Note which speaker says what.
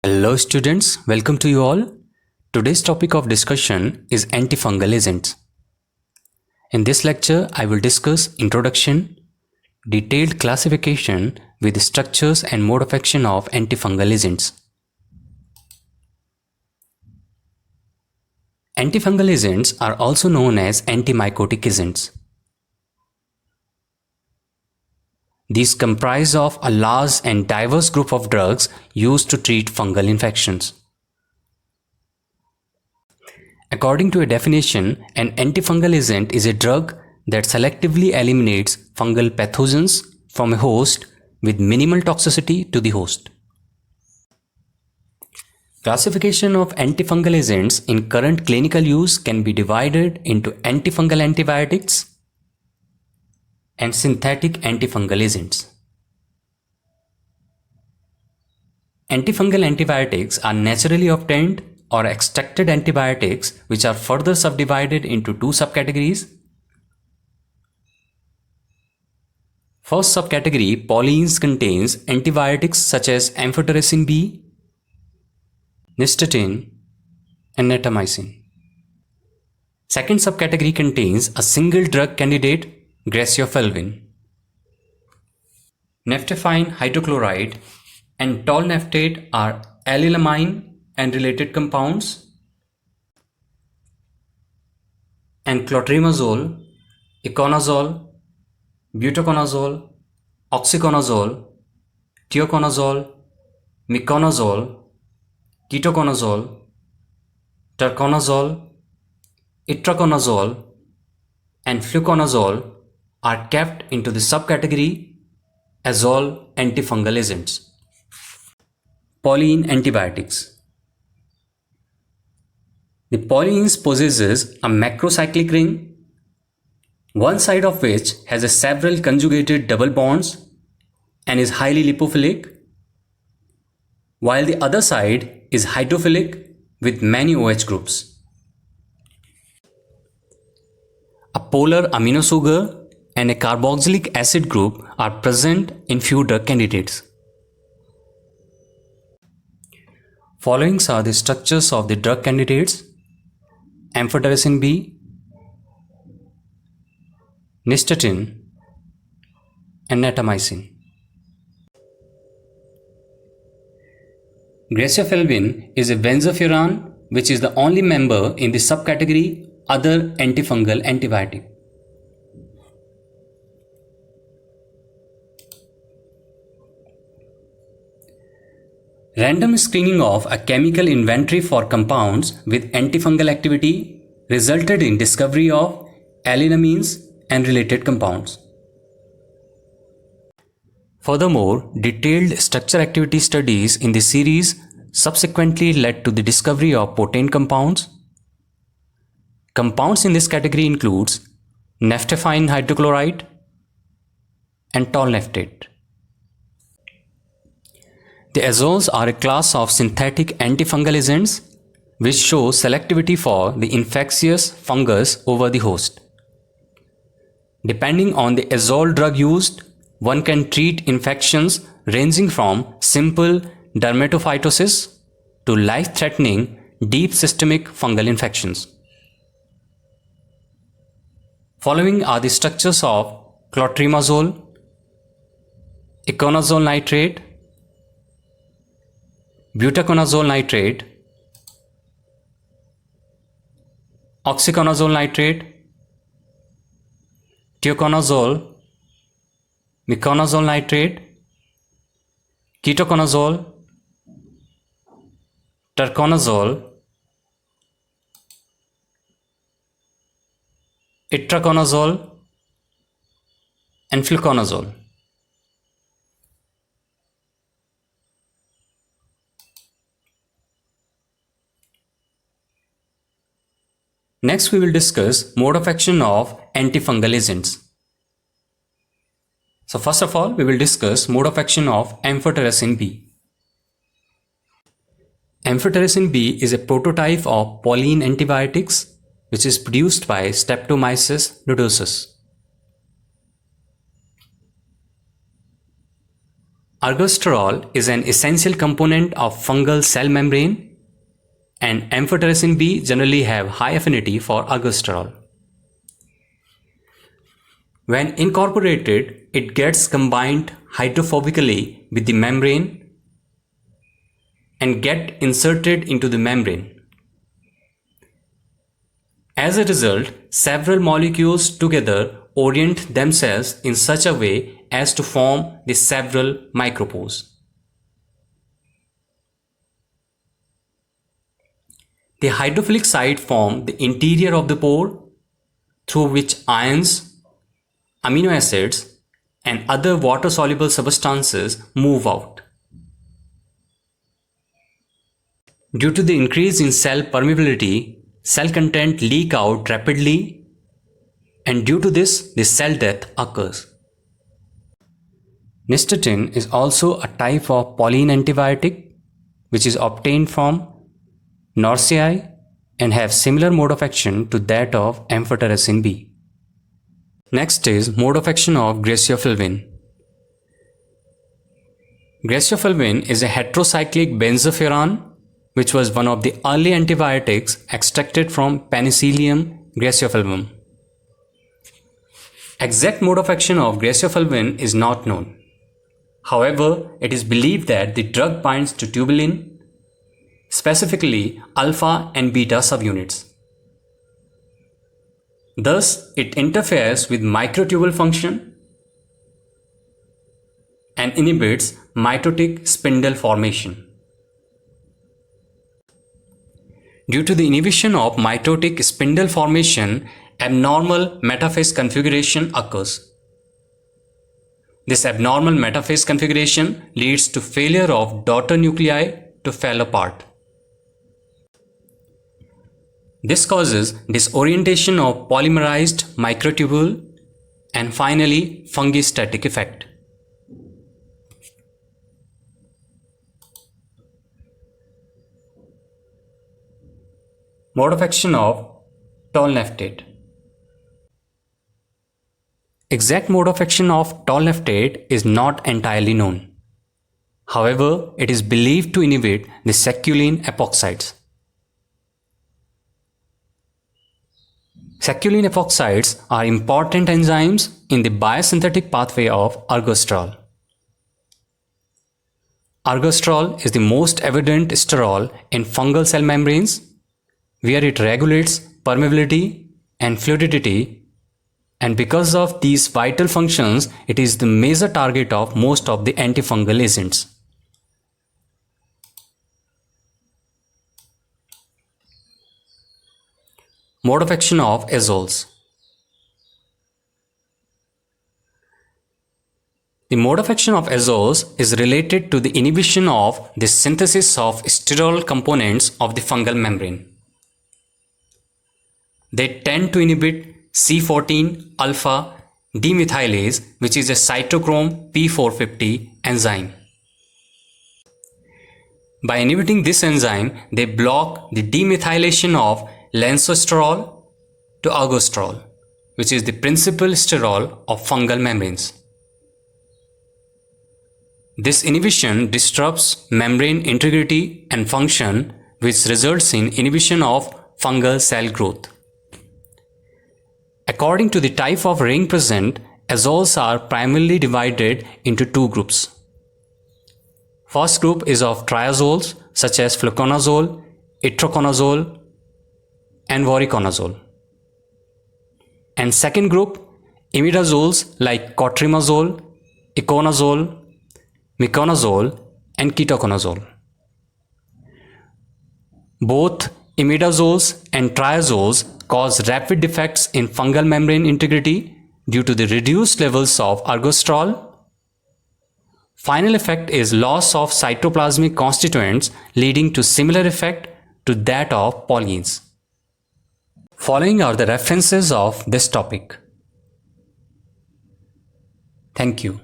Speaker 1: Hello students, welcome to you all. Today's topic of discussion is antifungal agents. In this lecture, I will discuss introduction, detailed classification with structures and mode of action of antifungal agents. Antifungal agents are also known as antimycotic agents. These comprise of a large and diverse group of drugs used to treat fungal infections. According to a definition, an antifungal agent is a drug that selectively eliminates fungal pathogens from a host with minimal toxicity to the host. Classification of antifungal agents in current clinical use can be divided into antifungal antibiotics and synthetic antifungal agents. Antifungal antibiotics are naturally obtained or extracted antibiotics which are further subdivided into two subcategories. First subcategory, polyenes, contains antibiotics such as amphotericin B, nystatin, and natamycin. Second subcategory contains a single drug candidate, graciofulvin. Naphthephin hydrochloride and tolnaftate are allylamine and related compounds, and clotrimazole, iconazole, butaconazole, oxyconazole, teoconazole, miconazole, ketoconazole, turconazole, itraconazole, and fluconazole are kept into the subcategory azole antifungal agents. Polyene antibiotics. The polyenes possesses a macrocyclic ring, one side of which has several conjugated double bonds and is highly lipophilic, while the other side is hydrophilic with many OH groups. A polar amino sugar and a carboxylic acid group are present in few drug candidates. Following are the structures of the drug candidates: amphotericin B, nystatin, and natamycin. Graciofulvin is a benzofuran which is the only member in the subcategory other antifungal antibiotic. Random screening of a chemical inventory for compounds with antifungal activity resulted in discovery of allylamines and related compounds. Furthermore, detailed structure-activity studies in the series subsequently led to the discovery of potent compounds. Compounds in this category includes naphthephin hydrochloride and tolnaftate. The azoles are a class of synthetic antifungal agents which show selectivity for the infectious fungus over the host. Depending on the azole drug used, one can treat infections ranging from simple dermatophytosis to life-threatening deep systemic fungal infections. Following are the structures of clotrimazole, iconazole nitrate, butaconazole nitrate, oxyconazole nitrate, teoconazole, miconazole nitrate, ketoconazole, turconazole, itraconazole, and fluconazole. Next, we will discuss mode of action of antifungal agents. So first of all, we will discuss mode of action of amphotericin B. Amphotericin B is a prototype of polyene antibiotics which is produced by Streptomyces nodosus. Ergosterol is an essential component of fungal cell membrane, and amphotericin B generally have high affinity for ergosterol. When incorporated, it gets combined hydrophobically with the membrane and get inserted into the membrane. As a result, several molecules together orient themselves in such a way as to form the several micropores. The hydrophilic site forms the interior of the pore, through which ions, amino acids, and other water-soluble substances move out. Due to the increase in cell permeability, cell content leak out rapidly, and due to this, the cell death occurs. Nystatin is also a type of Pauline antibiotic which is obtained from Norcei and have similar mode of action to that of amphotericin B. Next is mode of action of graciofulvin. Graciofulvin is a heterocyclic benzofuran which was one of the early antibiotics extracted from Penicillium graciofulvum. Exact mode of action of graciofulvin is not known. However, it is believed that the drug binds to tubulin, specifically alpha and beta subunits. Thus, it interferes with microtubule function and inhibits mitotic spindle formation. Due to the inhibition of mitotic spindle formation, abnormal metaphase configuration occurs. This abnormal metaphase configuration leads to failure of daughter nuclei to fall apart. This causes disorientation of polymerized microtubule and finally fungistatic effect. Mode of action of tolnaftate. Exact mode of action of tolnaftate is not entirely known. However, it is believed to inhibit the saccharine epoxides. Saccharine epoxides are important enzymes in the biosynthetic pathway of ergosterol. Ergosterol is the most evident sterol in fungal cell membranes, where it regulates permeability and fluidity, and because of these vital functions, it is the major target of most of the antifungal agents. Mode of action of azoles. The mode of action of azoles is related to the inhibition of the synthesis of sterol components of the fungal membrane. They tend to inhibit C14 alpha demethylase, which is a cytochrome P450 enzyme. By inhibiting this enzyme, they block the demethylation of lansosterol to ergosterol, which is the principal sterol of fungal membranes. This inhibition disrupts membrane integrity and function, which results in inhibition of fungal cell growth. According to the type of ring present, azoles are primarily divided into two groups. First group is of triazoles such as fluconazole, itraconazole, and voriconazole. And second group, imidazoles like cotrimazole, iconazole, miconazole, and ketoconazole. Both imidazoles and triazoles cause rapid defects in fungal membrane integrity due to the reduced levels of ergosterol. Final effect is loss of cytoplasmic constituents, leading to similar effect to that of polyenes. Following are the references of this topic. Thank you.